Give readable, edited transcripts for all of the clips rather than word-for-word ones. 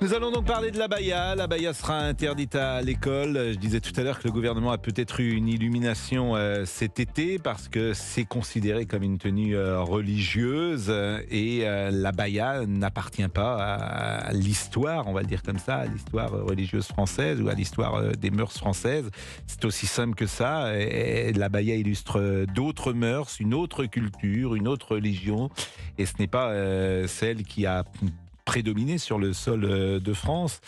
Nous allons donc parler de l'abaya. L'abaya sera interdite à l'école. Je disais tout à l'heure que le gouvernement a peut-être eu une illumination cet été parce que c'est considéré comme une tenue religieuse et l'abaya n'appartient pas à l'histoire, on va le dire comme ça, à l'histoire religieuse française ou à l'histoire des mœurs françaises. C'est aussi simple que ça. Et l'abaya illustre d'autres mœurs, une autre culture, une autre religion et ce n'est pas celle qui a prédominer sur le sol de France,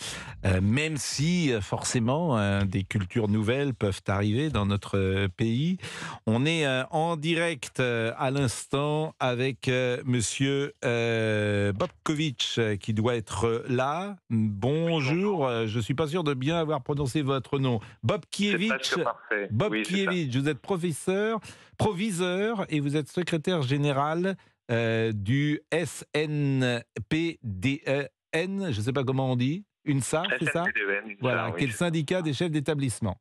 même si forcément des cultures nouvelles peuvent arriver dans notre pays. On est en direct à l'instant avec monsieur Bobkovitch qui doit être là. Bonjour, je ne suis pas sûr de bien avoir prononcé votre nom. Bobkiewicz, Bobkiewicz, vous êtes proviseur et vous êtes secrétaire général du SNPDEN, je ne sais pas comment on dit, UNSA, c'est ça ? Voilà, qui est le syndicat des chefs d'établissement.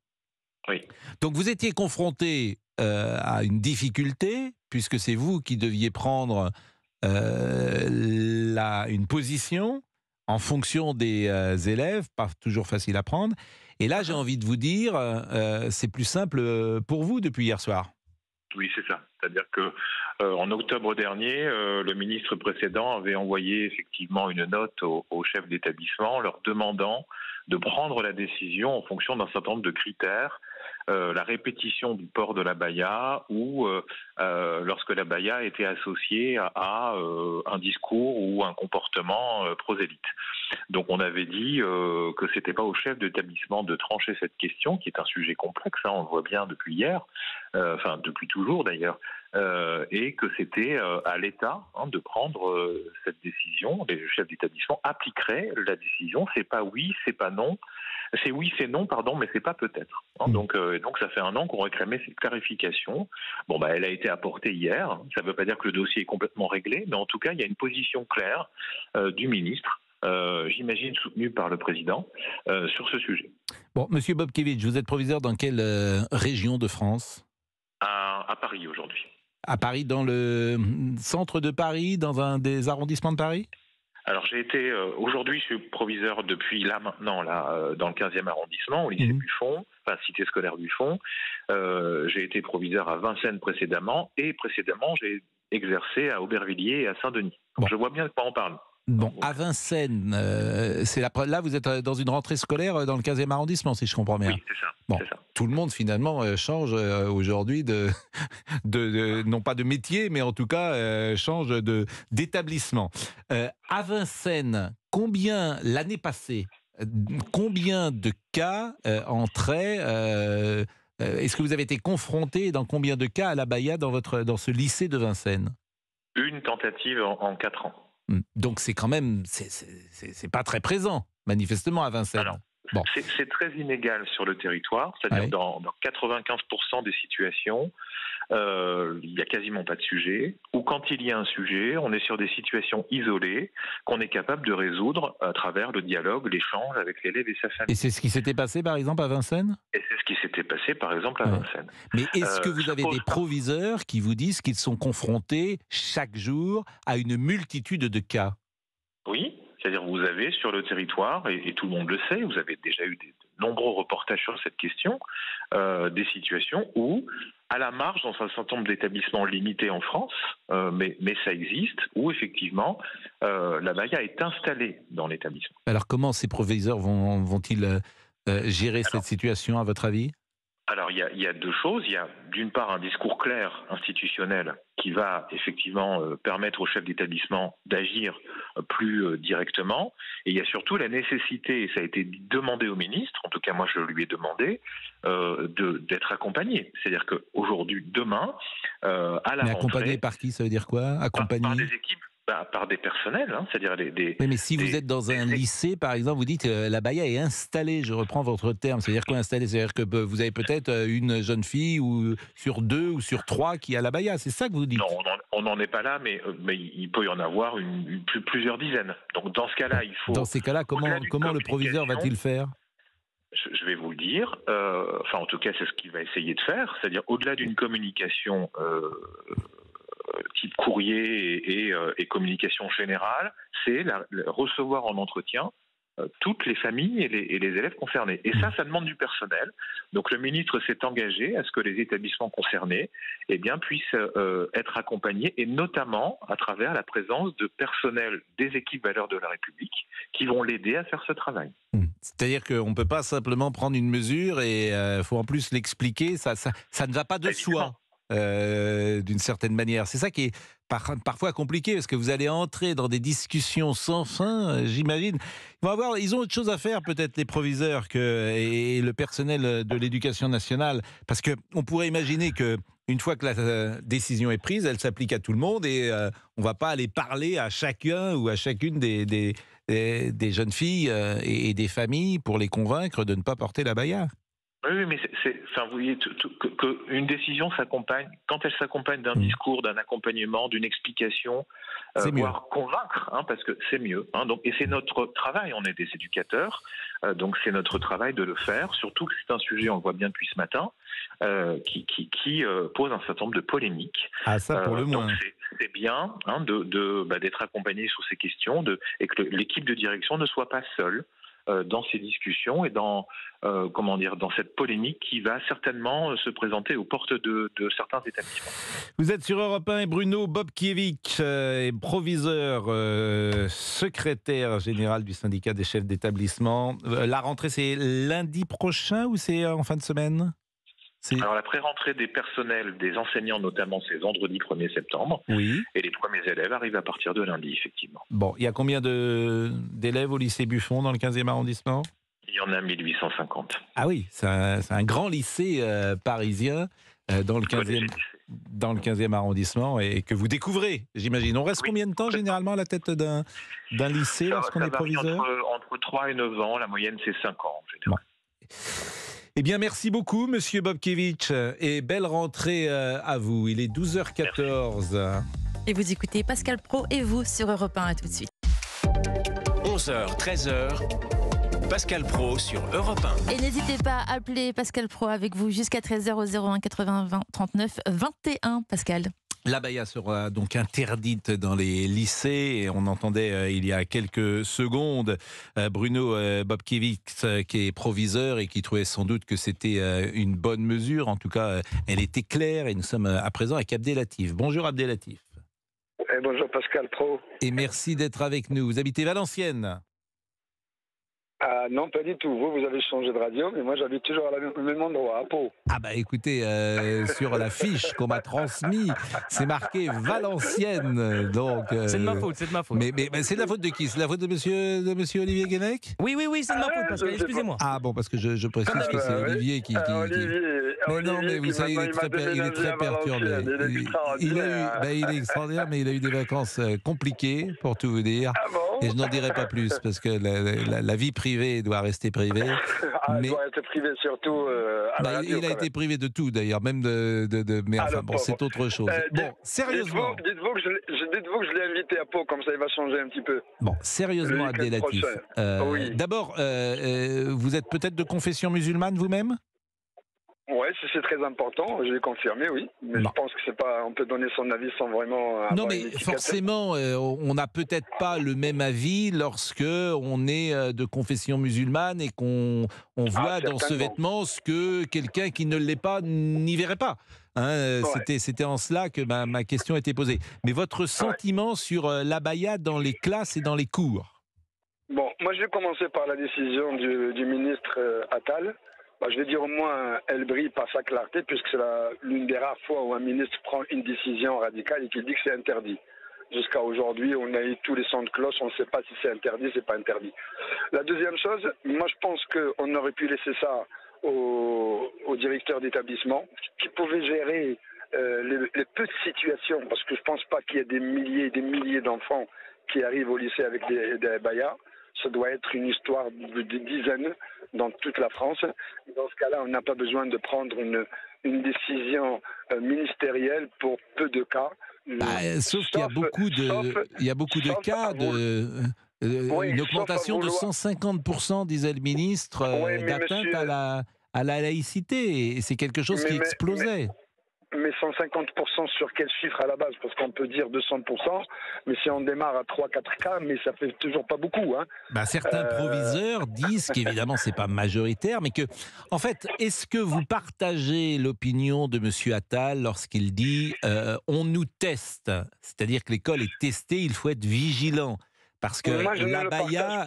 Oui. Donc vous étiez confronté à une difficulté, puisque c'est vous qui deviez prendre une position en fonction des élèves, pas toujours facile à prendre. Et là, j'ai envie de vous dire, c'est plus simple pour vous depuis hier soir. Oui, c'est ça. C'est-à-dire que en octobre dernier, le ministre précédent avait envoyé effectivement une note aux chefs d'établissement leur demandant de prendre la décision en fonction d'un certain nombre de critères, la répétition du port de l'abaya ou lorsque l'abaya était associée à un discours ou un comportement prosélyte. Donc on avait dit que c'était pas au chef d'établissement de trancher cette question, qui est un sujet complexe, on le voit bien depuis hier, enfin depuis toujours d'ailleurs, et que c'était à l'État de prendre cette décision. Les chefs d'établissement appliqueraient la décision. C'est pas oui, c'est pas non. C'est oui, c'est non, pardon, mais c'est pas peut-être. Donc ça fait un an qu'on réclamait cette clarification. Bon, elle a été apportée hier. Ça ne veut pas dire que le dossier est complètement réglé, mais en tout cas, il y a une position claire du ministre. J'imagine soutenu par le président sur ce sujet. Bon, monsieur Bobkiewicz, vous êtes proviseur dans quelle région de France ? À Paris aujourd'hui. À Paris, dans le centre de Paris, dans un des arrondissements de Paris ? Alors j'ai été, aujourd'hui je suis proviseur depuis là maintenant, dans le 15e arrondissement, au lycée Buffon, enfin cité scolaire Buffon. J'ai été proviseur à Vincennes précédemment, et précédemment j'ai exercé à Aubervilliers et à Saint-Denis. Donc je vois bien de quoi on parle. Bon, à Vincennes, là vous êtes dans une rentrée scolaire dans le 15e arrondissement, si je comprends bien. Oui, c'est ça. Bon, c'est ça. Tout le monde finalement change aujourd'hui non pas de métier, mais en tout cas change d'établissement. À Vincennes, l'année passée, combien de cas entraient est-ce que vous avez été confronté dans combien de cas à l'abaya dans ce lycée de Vincennes ? Une tentative en 4 ans. Donc c'est quand même, c'est pas très présent, manifestement, à Vincennes. Alors, bon. C'est très inégal sur le territoire, c'est-à-dire dans 95% des situations, il n'y a quasiment pas de sujet, ou quand il y a un sujet, on est sur des situations isolées qu'on est capable de résoudre à travers le dialogue, l'échange avec l'élève et sa famille. Et c'est ce qui s'était passé par exemple à Vincennes ? Et c'est ce qui s'était passé par exemple à Vincennes. Mais est-ce que vous avez des proviseurs qui vous disent qu'ils sont confrontés chaque jour à une multitude de cas ? Oui, c'est-à-dire vous avez sur le territoire, et tout le monde le sait, vous avez déjà eu de nombreux reportages sur cette question, des situations où, à la marge, dans un certain nombre d'établissements limités en France, mais ça existe, où effectivement l'abaya est installée dans l'établissement. Alors comment ces proviseurs vont-ils gérer cette situation, à votre avis ? Alors, il y a deux choses. Il y a d'une part un discours clair institutionnel qui va effectivement permettre aux chefs d'établissement d'agir plus directement. Et il y a surtout la nécessité, et ça a été demandé au ministre, en tout cas moi je lui ai demandé, d'être accompagné. C'est-à-dire qu'aujourd'hui, demain, à la rentrée... Mais accompagné par qui, ça veut dire quoi ? Accompagné par des équipes, par des personnels, c'est-à-dire Oui, mais si vous êtes dans un lycée, par exemple, vous dites l'abaya est installée, je reprends votre terme, c'est-à-dire quoi installée ? C'est-à-dire que vous avez peut-être une jeune fille ou sur 2 ou sur 3 qui a l'abaya, c'est ça que vous dites ? Non, on n'en est pas là, mais il peut y en avoir plusieurs dizaines. Donc dans ce cas-là, il faut... Dans ces cas-là, comment le proviseur va-t-il faire ? Je vais vous le dire, en tout cas c'est ce qu'il va essayer de faire, c'est-à-dire au-delà d'une communication type courrier courrier et communication générale, c'est recevoir en entretien toutes les familles et les élèves concernés. Et ça demande du personnel. Donc le ministre s'est engagé à ce que les établissements concernés puissent être accompagnés, et notamment à travers la présence de personnel des équipes Valeurs de la République qui vont l'aider à faire ce travail. C'est-à-dire qu'on ne peut pas simplement prendre une mesure et faut en plus l'expliquer, ça ne va pas de soi. D'une certaine manière. C'est ça qui est parfois compliqué, parce que vous allez entrer dans des discussions sans fin, j'imagine. Ils ont autre chose à faire, peut-être, les proviseurs et le personnel de l'éducation nationale, parce qu'on pourrait imaginer qu'une fois que la décision est prise, elle s'applique à tout le monde, et on ne va pas aller parler à chacun ou à chacune des jeunes filles et des familles pour les convaincre de ne pas porter l'abaya. Oui, mais vous voyez qu'une décision s'accompagne, quand elle s'accompagne d'un discours, d'un accompagnement, d'une explication, voire convaincre, parce que c'est mieux. Donc, et c'est notre travail, on est des éducateurs, donc c'est notre travail de le faire, surtout que c'est un sujet, on le voit bien depuis ce matin, qui pose un certain nombre de polémiques. Ah, ça pour le moins. Donc c'est bien d'être accompagné sur ces questions et que l'équipe de direction ne soit pas seule dans ces discussions et dans cette polémique qui va certainement se présenter aux portes de certains établissements. Vous êtes sur Europe 1 et Bruno Bobkiewicz est proviseur, secrétaire général du syndicat des chefs d'établissement. La rentrée, c'est lundi prochain ou c'est en fin de semaine ? Alors la pré-rentrée des personnels, des enseignants notamment, c'est vendredi 1er septembre. Oui. Et les premiers élèves arrivent à partir de lundi, effectivement. Bon, il y a combien d'élèves au lycée Buffon dans le 15e arrondissement ? Il y en a 1850. Ah oui, c'est un grand lycée parisien dans le 15e arrondissement, et que vous découvrez, j'imagine. On reste combien de temps généralement à la tête d'un lycée lorsqu'on est proviseur ? Entre 3 et 9 ans, la moyenne c'est 5 ans en général. Bon. Eh bien, merci beaucoup, Monsieur Bobkiewicz, et belle rentrée à vous. Il est 12h14. Merci. Et vous écoutez Pascal Praud et vous sur Europe 1. À tout de suite. 11h, 13h, Pascal Praud sur Europe 1. Et n'hésitez pas à appeler Pascal Praud avec vous jusqu'à 13h au 01 80 20 39 21, Pascal. L'abaya sera donc interdite dans les lycées, et on entendait il y a quelques secondes Bruno Bobkiewicz qui est proviseur et qui trouvait sans doute que c'était une bonne mesure. En tout cas, elle était claire, et nous sommes à présent avec Abdelatif. Bonjour Abdelatif. Bonjour Pascal Praud. Et merci d'être avec nous. Vous habitez Valenciennes ? Ah non, pas du tout. Vous avez changé de radio, mais moi j'habite toujours au même endroit, à Pau. Ah bah écoutez, sur la fiche qu'on m'a transmise, c'est marqué Valenciennes. Donc, c'est de ma faute, Mais c'est de la faute de qui ? C'est de la faute de monsieur Olivier Guenec ? Oui, c'est de ma faute, Pascal, excusez-moi. Ah bon, parce que je précise que c'est Olivier qui... Mais non, mais vous savez, il est très perturbé. Il est extraordinaire, mais il a eu des vacances compliquées, pour tout vous dire. Ah bon ? Et je n'en dirai pas plus, parce que la vie privée doit rester privée. Elle doit être privée surtout à la radio. Il a été privé de tout, d'ailleurs, même mais enfin, bon, c'est autre chose. Bon, sérieusement. Dites-vous que je l'ai invité à Pau, comme ça il va changer un petit peu. Bon, sérieusement, Abdelatif. Oui. D'abord, vous êtes peut-être de confession musulmane vous-même ? Oui, c'est très important, je l'ai confirmé, oui. Mais je pense que c'est pas, on peut donner son avis sans vraiment... Non, mais forcément, on n'a peut-être pas le même avis lorsque on est de confession musulmane et qu'on voit dans ce vêtement ce que quelqu'un qui ne l'est pas n'y verrait pas. C'était en cela que ma question était posée. Mais votre sentiment sur l'abaya dans les classes et dans les cours ? Bon, moi je vais commencer par la décision du ministre Attal. Je vais dire au moins, elle brille par sa clarté, puisque c'est l'une des rares fois où un ministre prend une décision radicale et qui dit que c'est interdit. Jusqu'à aujourd'hui, on a eu tous les sons de cloche, on ne sait pas si c'est interdit, c'est pas interdit. La deuxième chose, moi je pense qu'on aurait pu laisser ça au directeur d'établissement, qui pouvait gérer les peu de situations, parce que je pense pas qu'il y ait des milliers et des milliers d'enfants qui arrivent au lycée avec des abayas. Ça doit être une histoire de dizaines dans toute la France. Dans ce cas-là, on n'a pas besoin de prendre une décision ministérielle pour peu de cas. Sauf qu'il y a beaucoup de cas une augmentation de 150%, disait le ministre, d'atteinte à la laïcité. Et c'est quelque chose qui explosait. Mais 150% sur quel chiffre à la base? Parce qu'on peut dire 200%, mais si on démarre à 3-4 cas, mais ça fait toujours pas beaucoup. Hein. Certains proviseurs disent qu'évidemment c'est pas majoritaire, mais que, en fait, est-ce que vous partagez l'opinion de M. Attal lorsqu'il dit on nous teste, c'est-à-dire que l'école est testée, il faut être vigilant? Parce que l'abaya,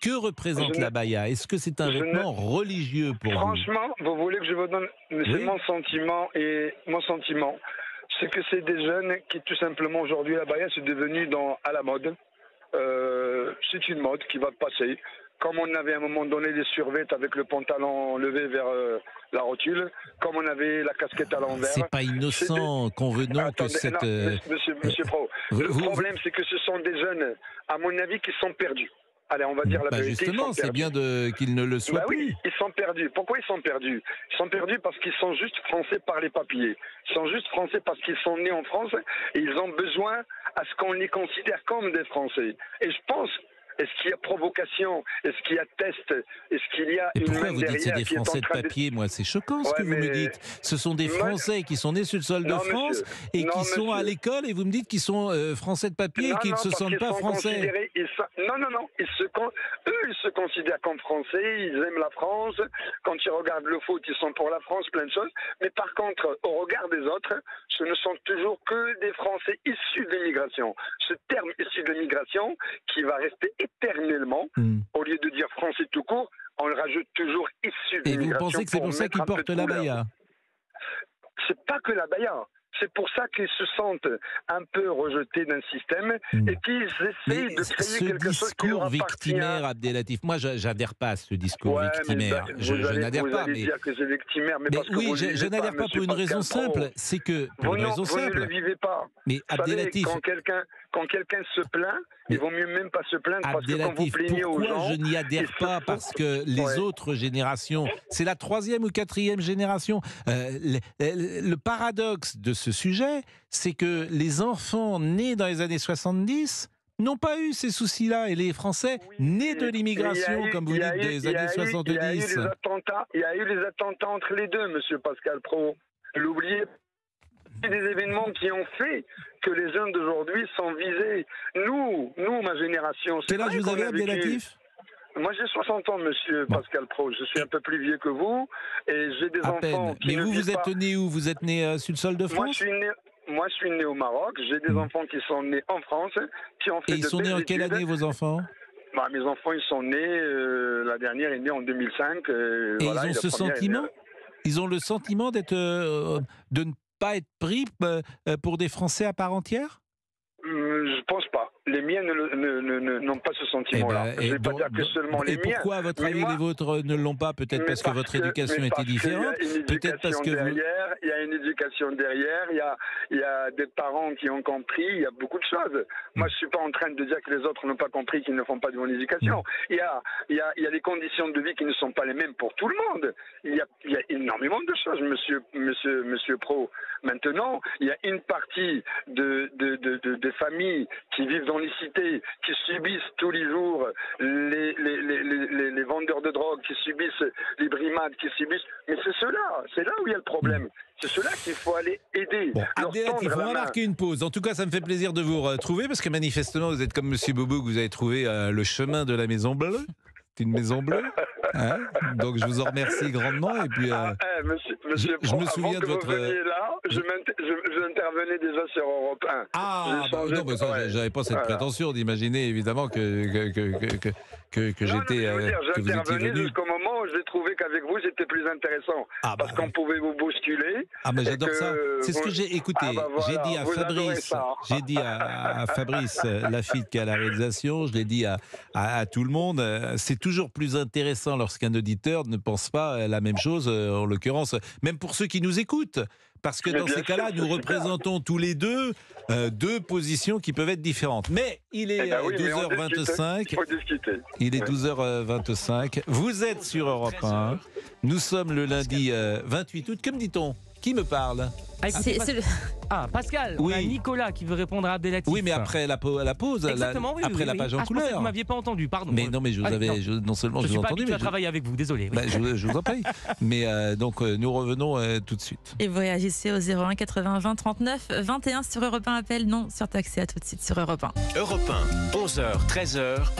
que représente l'abaya? Est-ce que c'est un vêtement religieux pour vous? Franchement, vous voulez que je vous donne mon sentiment, et mon sentiment, c'est que c'est des jeunes qui, tout simplement, aujourd'hui, l'abaya, c'est devenu à la mode. C'est une mode qui va passer. Comme on avait à un moment donné des survêtements avec le pantalon levé vers la rotule, comme on avait la casquette à l'envers. C'est pas innocent, convenons que cette... Non, monsieur Pro, le problème c'est que ce sont des jeunes, à mon avis, qui sont perdus. Allez, on va dire la vérité. Justement, c'est bien qu'ils ne le soient plus. Oui, ils sont perdus. Pourquoi ils sont perdus? Ils sont perdus parce qu'ils sont juste français par les papiers. Ils sont juste français parce qu'ils sont nés en France et ils ont besoin à ce qu'on les considère comme des Français. Et je pense... Est-ce qu'il y a provocation? Est-ce qu'il y a test? Est-ce qu'il y a une main derrière? Pourquoi vous dites c'est des Français de papier? Moi, c'est choquant ce que vous me dites. Ce sont des Français qui sont nés sur le sol de France et qui sont à l'école, et vous me dites qu'ils sont Français de papier et qu'ils ne se sentent pas Français. Non. Eux, ils se considèrent comme Français, ils aiment la France. Quand ils regardent le foot, ils sont pour la France, plein de choses. Mais par contre, au regard des autres, ce ne sont toujours que des Français issus de l'immigration. Ce terme issu de l'immigration qui va rester éternellement, au lieu de dire français tout court, on le rajoute toujours issu de l'immigration. Et vous pensez que c'est pour ça qu'ils portent l'abaya? C'est pas que l'abaya. C'est pour ça qu'ils se sentent un peu rejetés d'un système et qu'ils essayent de créer quelque chose qui leur appartient. Ce discours victimaire, Abdelatif, moi j'adhère pas à ce discours victimaire. Je n'adhère pas. Vous allez dire que c'est victimaire, mais parce que oui, je n'adhère pas pour une raison simple, c'est que vous ne le vivez pas. Mais Abdelatif, quand quelqu'un se plaint, il vaut mieux même pas se plaindre parce que quand vous plaignez aux gens... Pourquoi je n'y adhère pas? Parce que les autres générations, c'est la 3e ou 4e génération. Le paradoxe de ce sujet, c'est que les enfants nés dans les années 70 n'ont pas eu ces soucis-là. Et les Français nés de l'immigration, comme vous dites, des années 70... Il y a eu les attentats entre les deux, monsieur Pascal Pro. L'oubliez. Des événements qui ont fait que les jeunes d'aujourd'hui sont visés. Nous, ma génération... Quel âge vous avez, Abdelatif? Moi, j'ai 60 ans, monsieur Pascal Pro. Je suis un peu plus vieux que vous et j'ai des enfants qui... Mais vous êtes né où? Vous êtes né sur le sol de France? Moi, je suis né au Maroc. J'ai des enfants qui sont nés en France, qui ont fait... Et ils sont nés en quelle année, vos enfants? Mes enfants, ils sont nés... la dernière est née en 2005. Et voilà, ils ont ce sentiment? Ils ont le sentiment d'être... de ne pas être pris pour des Français à part entière? Je pense pas. Les miens n'ont pas ce sentiment-là. Je ne vais pas dire que seulement les miens. Et pourquoi, à votre avis, les vôtres ne l'ont pas? Peut-être parce que votre éducation était différente. Peut-être parce que il y a une éducation derrière. Il y a des parents qui ont compris. Il y a beaucoup de choses. Moi, je suis pas en train de dire que les autres n'ont pas compris, qu'ils ne font pas de bonne éducation. Il y a des conditions de vie qui ne sont pas les mêmes pour tout le monde. Il y a énormément de choses, monsieur Pro. Maintenant, il y a une partie des familles qui vivent dans les cités, qui subissent tous les jours les vendeurs de drogue, qui subissent les brimades, qui subissent... Mais c'est là où il y a le problème. C'est cela qu'il faut aller aider. Abdelatif, on va marquer une pause. En tout cas, ça me fait plaisir de vous retrouver, parce que manifestement, vous êtes comme M. Bobo, que vous avez trouvé le chemin de la Maison Bleue. C'est une Maison Bleue. Hein, donc je vous en remercie grandement. Et puis, monsieur je me souviens de votre... là, j'intervenais déjà sur Europe 1. Non, mais ça, j'avais pas cette prétention d'imaginer évidemment que j'étais. J'intervenais jusqu'au moment où j'ai trouvé qu'avec vous c'était plus intéressant, parce qu'on pouvait vous bousculer. Mais j'adore ça. C'est ce que j'ai écouté. J'ai dit à Fabrice. J'ai dit à Fabrice Lafitte qui est à la réalisation. Je l'ai dit à tout le monde. C'est toujours plus intéressant lorsqu'un auditeur ne pense pas la même chose, en l'occurrence, même pour ceux qui nous écoutent. Parce que dans ces cas-là, nous représentons tous les deux deux positions qui peuvent être différentes. Mais il est 12h25. Il est 12h25. Vous êtes sur Europe 1. Nous sommes le lundi 28 août. Que me dit-on? Qui me parle? Pascal, Oui. on a Nicolas qui veut répondre à Abdelatif. Oui, mais après la pause, Exactement, oui, après oui, la oui. page en Je pensais que couleur. vous m'aviez pas entendu, pardon. Mais non, mais je vous Ah, avais, non. non seulement Je je suis vous ai pas entendu, habitué mais à travailler avec vous, désolé. oui. je vous en prie. Mais donc nous revenons tout de suite. Et vous réagissez au 01 80 20 39 21 sur Europe 1 appel non surtaxé. À tout de suite sur Europe 1. Europe 1, 11h, 13h,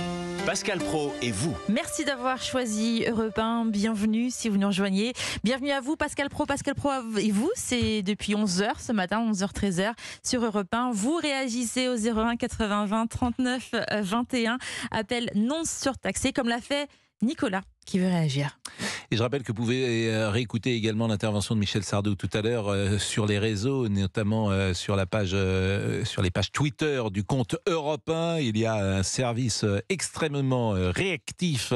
Pascal Praud et vous. Merci d'avoir choisi Europe 1. Bienvenue si vous nous rejoignez. Bienvenue à vous, Pascal Praud. Pascal Praud et vous, c'est depuis 11h ce matin, 11h, 13h sur Europe 1. Vous réagissez au 01 80 20 39 21. Appel non surtaxé, comme l'a fait Nicolas qui veut réagir. Et je rappelle que vous pouvez réécouter également l'intervention de Michel Sardou tout à l'heure sur les réseaux, notamment sur les pages Twitter du compte Europe 1. Il y a un service extrêmement réactif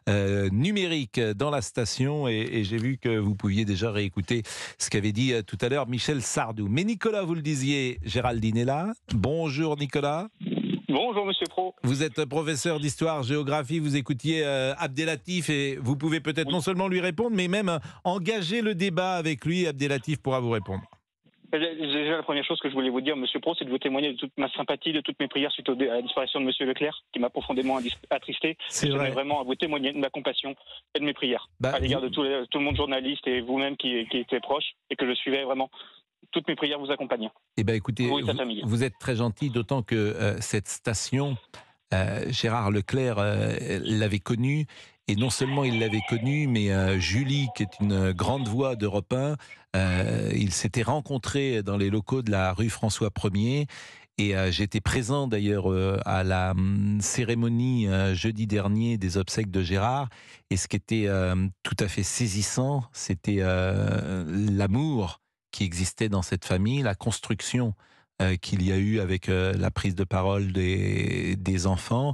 numérique dans la station et j'ai vu que vous pouviez déjà réécouter ce qu'avait dit tout à l'heure Michel Sardou. Mais Nicolas, vous le disiez, Géraldine est là. Bonjour Nicolas. Bonjour Monsieur Praud. Vous êtes professeur d'histoire-géographie, vous écoutiez Abdelatif et vous pouvez peut-être non seulement lui répondre, mais même engager le débat avec lui. Abdelatif pourra vous répondre. Déjà, la première chose que je voulais vous dire, Monsieur Praud, c'est de vous témoigner de toute ma sympathie, de toutes mes prières suite à la disparition de Monsieur Leclerc, qui m'a profondément attristé. C'est je vrai. tenais vraiment à vous témoigner de ma compassion et de mes prières à l'égard de tout le monde journaliste et vous-même qui était proche et que je suivais vraiment. Toutes mes prières vous accompagnent. Eh bien, écoutez, vous êtes très gentil, d'autant que cette station, Gérard Leclerc l'avait connue. Et non seulement il l'avait connue, mais Julie, qui est une grande voix d'Europe 1, ils s'étaient rencontrés dans les locaux de la rue François 1er. Et j'étais présent d'ailleurs à la cérémonie jeudi dernier des obsèques de Gérard. Et ce qui était tout à fait saisissant, c'était l'amour qui existait dans cette famille, la construction qu'il y a eu avec la prise de parole des enfants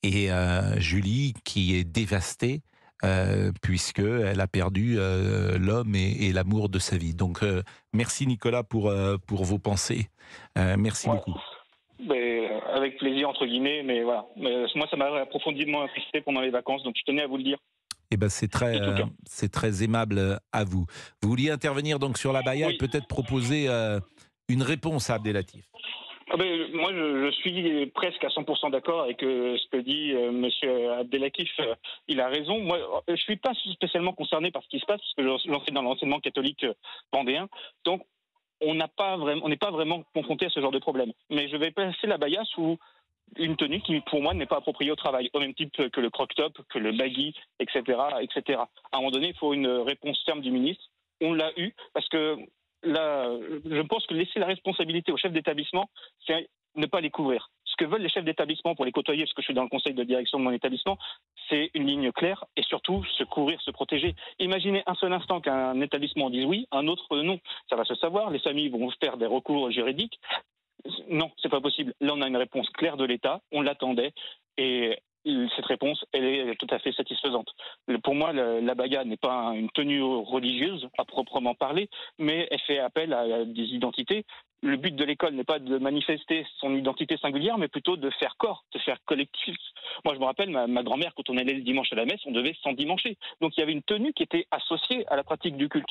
et Julie qui est dévastée puisqu'elle a perdu l'homme et l'amour de sa vie. Donc merci Nicolas pour vos pensées. Merci beaucoup. Mais, avec plaisir entre guillemets, mais voilà. Moi ça m'a profondément attristé pendant les vacances, donc je tenais à vous le dire. Eh ben c'est très aimable à vous. Vous vouliez intervenir donc sur la Baïa et peut-être proposer une réponse à Abdelatif. Moi, je suis presque à 100% d'accord avec ce que dit Monsieur Abdelatif. Il a raison. Moi, je suis pas spécialement concerné par ce qui se passe parce que j'enseigne dans l'enseignement catholique vendéen. Donc, on n'est pas vraiment confronté à ce genre de problème. Mais je vais placer la Baïa sous une tenue qui, pour moi, n'est pas appropriée au travail, au même titre que le croc-top, que le baggy, etc., etc. À un moment donné, il faut une réponse ferme du ministre. On l'a eu, parce que là, je pense que laisser la responsabilité aux chefs d'établissement, c'est ne pas les couvrir. Ce que veulent les chefs d'établissement pour les côtoyer, parce que je suis dans le conseil de direction de mon établissement, c'est une ligne claire et surtout se couvrir, se protéger. Imaginez un seul instant qu'un établissement dise oui, un autre non. Ça va se savoir, les familles vont faire des recours juridiques. Non, c'est pas possible. Là, on a une réponse claire de l'État, on l'attendait, et cette réponse, elle est tout à fait satisfaisante. Pour moi, la baïa n'est pas une tenue religieuse, à proprement parler, mais elle fait appel à des identités. Le but de l'école n'est pas de manifester son identité singulière, mais plutôt de faire corps, de faire collectif. Moi, je me rappelle, ma grand-mère, quand on allait le dimanche à la messe, on devait s'endimancher. Donc, il y avait une tenue qui était associée à la pratique du culte.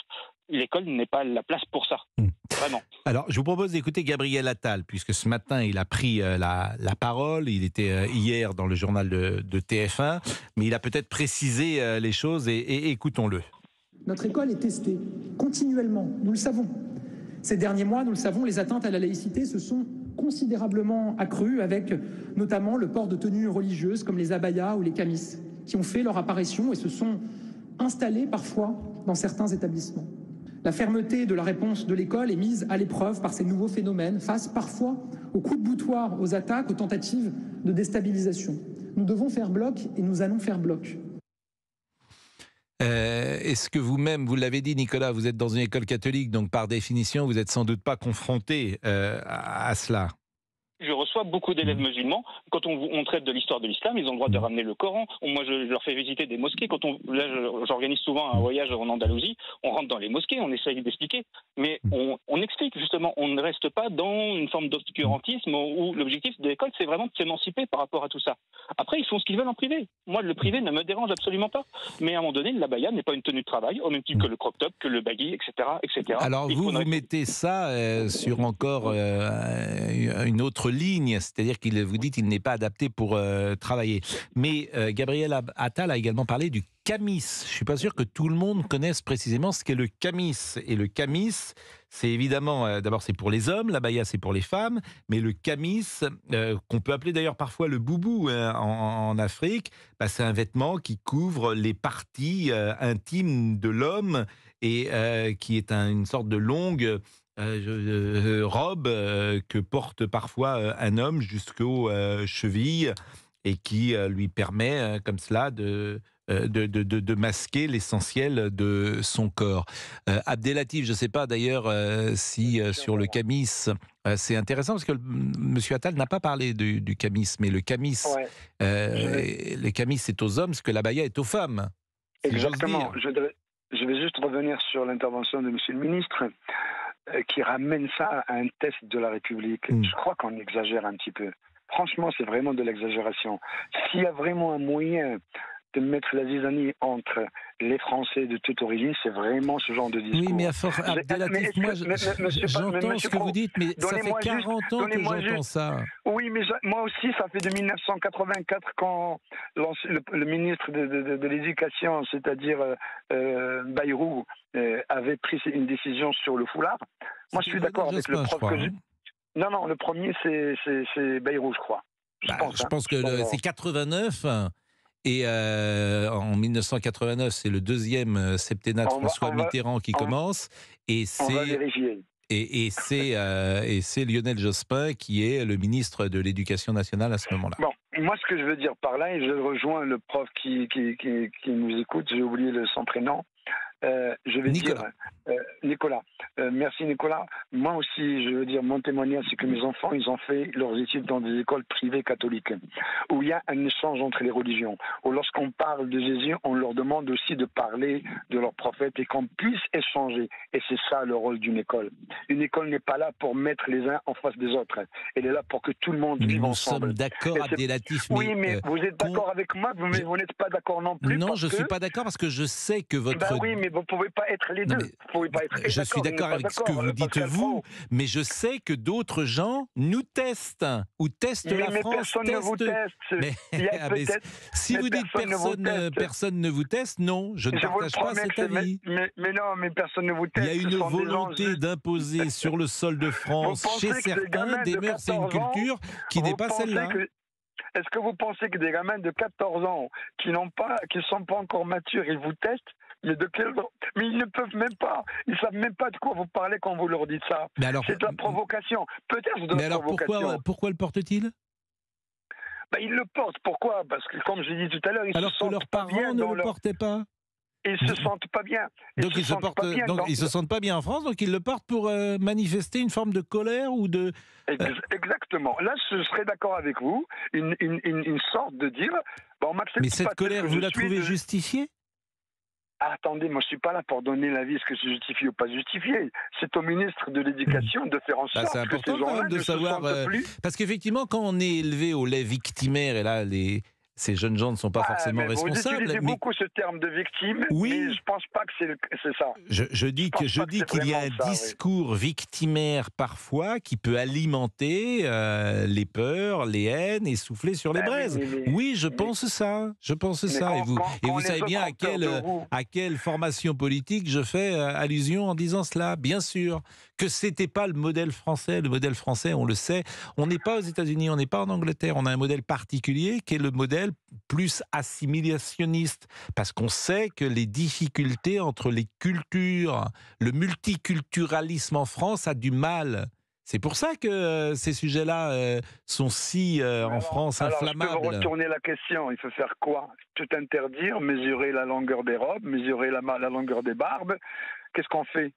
L'école n'est pas la place pour ça. Vraiment. Alors, je vous propose d'écouter Gabriel Attal, puisque ce matin, il a pris la parole. Il était hier dans le journal de TF1, mais il a peut-être précisé les choses et écoutons-le. Notre école est testée continuellement, nous le savons. Ces derniers mois, nous le savons, les atteintes à la laïcité se sont considérablement accrues, avec notamment le port de tenues religieuses comme les abayas ou les camis, qui ont fait leur apparition et se sont installés parfois dans certains établissements. La fermeté de la réponse de l'école est mise à l'épreuve par ces nouveaux phénomènes, face parfois aux coups de boutoir, aux attaques, aux tentatives de déstabilisation. Nous devons faire bloc et nous allons faire bloc. Est-ce que vous-même, vous l'avez dit Nicolas, vous êtes dans une école catholique, donc par définition, vous n'êtes sans doute pas confronté à cela? Je reçois beaucoup d'élèves musulmans. Quand on traite de l'histoire de l'islam, ils ont le droit de ramener le Coran. Moi, je leur fais visiter des mosquées. J'organise souvent un voyage en Andalousie. On rentre dans les mosquées, on essaye d'expliquer. Mais on explique, justement. On ne reste pas dans une forme d'obscurantisme où l'objectif de l'école, c'est vraiment de s'émanciper par rapport à tout ça. Après, ils font ce qu'ils veulent en privé. Moi, le privé ne me dérange absolument pas. Mais à un moment donné, l'abaya n'est pas une tenue de travail, au même titre que le crop top, que le baggy, etc., etc. Alors vous mettez ça sur encore une autre ligne, c'est-à-dire qu'il vous dites qu'il n'est pas adapté pour travailler. Mais Gabriel Attal a également parlé du camis. Je suis pas sûr que tout le monde connaisse précisément ce qu'est le camis. Et le camis, c'est évidemment, d'abord c'est pour les hommes, l'abaya c'est pour les femmes, mais le camis, qu'on peut appeler d'ailleurs parfois le boubou en Afrique, bah, c'est un vêtement qui couvre les parties intimes de l'homme et qui est une sorte de longue robe que porte parfois un homme jusqu'aux chevilles et qui lui permet comme cela de masquer l'essentiel de son corps. Abdelatif, je ne sais pas d'ailleurs si sur le camis, c'est intéressant parce que M. Attal n'a pas parlé du camis, mais le camis, le camis c'est aux hommes ce que l'abaya est aux femmes. Exactement. Je vais juste revenir sur l'intervention de M. le ministre qui ramène ça à un test de la République. Je crois qu'on exagère un petit peu. Franchement, c'est vraiment de l'exagération. S'il y a vraiment un moyen de mettre la zizanie entre les Français de toute origine, c'est vraiment ce genre de discours. Oui, mais à force, Abdelatif, moi, j'entends ce que vous dites, mais ça fait 40 ans que j'entends ça. Oui, mais moi aussi, ça fait de 1984 quand le ministre de l'Éducation, c'est-à-dire Bayrou, avait pris une décision sur le foulard. Moi, je suis d'accord avec le prof que j'ai. Non, le premier, c'est Bayrou, je crois. Je pense que c'est 89. Et en 1989, c'est le deuxième septennat de François Mitterrand qui commence. Et on va vérifier. Et c'est Lionel Jospin qui est le ministre de l'Éducation nationale à ce moment-là. Bon, moi, ce que je veux dire par là, et je rejoins le prof qui nous écoute, j'ai oublié son prénom. Je vais Nicolas. Nicolas. Merci Nicolas. Moi aussi, je veux dire, mon témoignage, c'est que mes enfants, ils ont fait leurs études dans des écoles privées catholiques, où il y a un échange entre les religions. Où lorsqu'on parle de Jésus, on leur demande aussi de parler de leur prophète et qu'on puisse échanger. Et c'est ça le rôle d'une école. Une école n'est pas là pour mettre les uns en face des autres. Elle est là pour que tout le monde vive ensemble. Nous sommes d'accord, Abdelatif. Oui, mais vous êtes d'accord avec moi, mais vous n'êtes pas d'accord non plus. Non, je ne suis pas d'accord parce que je sais que votre... oui, mais vous ne pouvez pas être les deux. Je suis d'accord avec ce que vous dites vous, mais je sais que d'autres gens nous testent ou testent la France. Mais personne ne vous teste. Si vous dites personne ne vous teste, non, je ne partage pas cet avis. Mais non, mais personne ne vous teste. Il y a une volonté d'imposer sur le sol de France chez certains des mœurs et une culture qui n'est pas celle-là. Est-ce que vous pensez que des gamins de 14 ans qui ne sont pas encore matures, ils vous testent? Mais ils ne peuvent même pas. Ils ne savent même pas de quoi vous parlez quand vous leur dites ça. C'est de la provocation. Peut-être de la provocation. Mais alors pourquoi le portent-ils? Ils le portent. Pourquoi? Parce que, comme je l'ai dit tout à l'heure, ils se sentent pas bien. Alors que leurs parents ne le portaient pas. Ils se sentent pas bien. Donc ils se sentent pas bien en France, donc ils le portent pour manifester une forme de colère ou de... Exactement. Là, je serais d'accord avec vous. Une sorte de dire... on m'accepte. Mais cette colère, vous la trouvez justifiée? Attendez, moi je suis pas là pour donner l'avis, est-ce que c'est justifié ou pas justifié. C'est au ministre de l'Éducation de faire en sorte c'est important que ces gens-là de savoir, parce qu'effectivement, quand on est élevé au lait victimaire, et là ces jeunes gens ne sont pas forcément responsables. Vous utilisez beaucoup ce terme de victime, oui, mais je pense pas que c'est ça. Je dis qu'il y a un discours victimaire parfois qui peut alimenter les peurs, les haines et souffler sur les braises. Oui, je pense ça. Et vous savez bien à quelle formation politique je fais allusion en disant cela. Bien sûr que c'était pas le modèle français. Le modèle français, on le sait, on n'est pas aux États-Unis, on n'est pas en Angleterre. On a un modèle particulier qui est le modèle plus assimilationniste, parce qu'on sait que les difficultés entre les cultures, le multiculturalisme en France a du mal. C'est pour ça que ces sujets-là sont si en France inflammables. Je peux vous retourner la question. Il faut faire quoi? Tout interdire, mesurer la longueur des robes, mesurer la longueur des barbes. Qu'est-ce qu'on fait?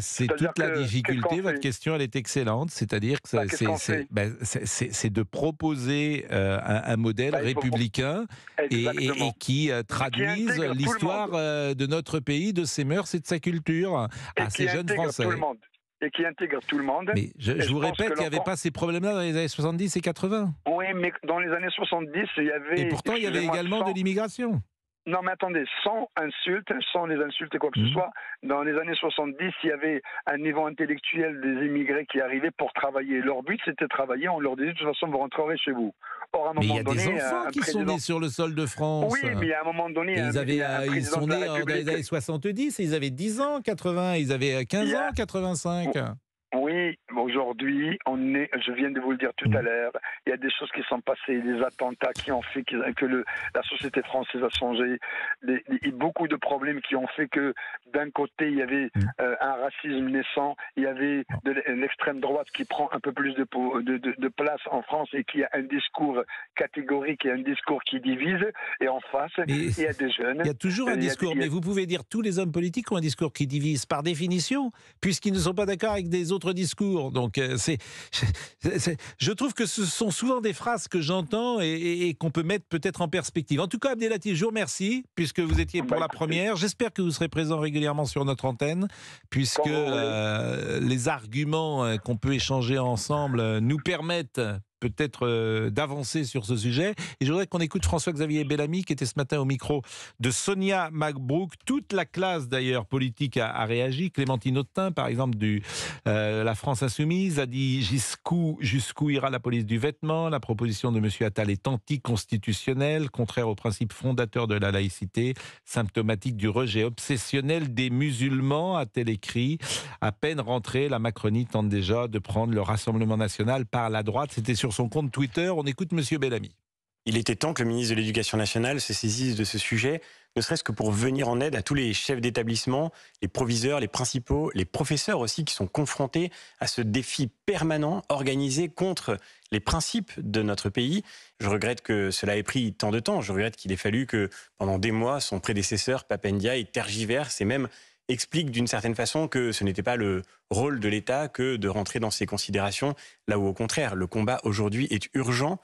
C'est C'est-à-dire toute la que, difficulté. qu'est-ce qu'on Votre fait question, elle est excellente. C'est-à-dire que Qu'est-ce qu'on fait c'est de proposer un modèle Il faut républicain et Exactement. qui traduise intègre tout le l'histoire monde. de notre pays, de ses mœurs et de sa culture à ces jeunes Français. Tout le monde. Et qui intègre tout le monde. Mais je vous répète, il n'y avait pas ces problèmes-là dans les années 70 et 80. Oui, mais dans les années 70, il y avait... Et pourtant, il y avait également de l'immigration. Non, mais attendez, sans les insultes et quoi que ce soit, dans les années 70, il y avait un niveau intellectuel des immigrés qui arrivaient pour travailler. Leur but, c'était de travailler. On leur disait, de toute façon, vous rentrerez chez vous. Or, à un Mais il moment y a donné, des enfants qui sont nés sur le sol de France. Oui, mais à un moment donné... Ils sont nés dans les années 70, et ils avaient 10 ans, 80, ils avaient 15 ans, 85. Oui, aujourd'hui, je viens de vous le dire tout à l'heure, il y a des choses qui sont passées, des attentats qui ont fait que la société française a changé, beaucoup de problèmes qui ont fait que d'un côté, il y avait un racisme naissant, il y avait l'extrême droite qui prend un peu plus de place en France et qui a un discours catégorique et un discours qui divise, et en face, il y a des jeunes... Il y a toujours un discours, mais vous pouvez dire tous les hommes politiques ont un discours qui divise par définition, puisqu'ils ne sont pas d'accord avec des autres discours. Donc, je trouve que ce sont souvent des phrases que j'entends et qu'on peut mettre peut-être en perspective. En tout cas, Abdelati, je vous remercie, puisque vous étiez pour la première. J'espère que vous serez présent régulièrement sur notre antenne, puisque les arguments qu'on peut échanger ensemble nous permettent peut-être d'avancer sur ce sujet. Et je voudrais qu'on écoute François-Xavier Bellamy, qui était ce matin au micro de Sonia Mabrouk. Toute la classe, d'ailleurs, politique a réagi. Clémentine Autain, par exemple, de la France Insoumise, a dit jusqu'où ira la police du vêtement. La proposition de M. Attal est anticonstitutionnelle, contraire aux principes fondateurs de la laïcité, symptomatique du rejet obsessionnel des musulmans, a-t-elle écrit. À peine rentrée, la Macronie tente déjà de prendre le Rassemblement national par la droite. C'était sur son compte Twitter. On écoute M. Bellamy. Il était temps que le ministre de l'Éducation nationale se saisisse de ce sujet, ne serait-ce que pour venir en aide à tous les chefs d'établissement, les proviseurs, les principaux, les professeurs aussi qui sont confrontés à ce défi permanent organisé contre les principes de notre pays. Je regrette que cela ait pris tant de temps. Je regrette qu'il ait fallu que pendant des mois, son prédécesseur, Pape Ndiaye, tergiverse et même explique d'une certaine façon que ce n'était pas le rôle de l'État que de rentrer dans ces considérations, là où au contraire, le combat aujourd'hui est urgent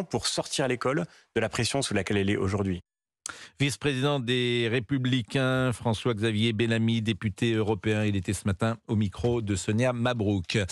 pour sortir l'école de la pression sous laquelle elle est aujourd'hui. Vice-président des Républicains, François-Xavier Bellamy, député européen, il était ce matin au micro de Sonia Mabrouk.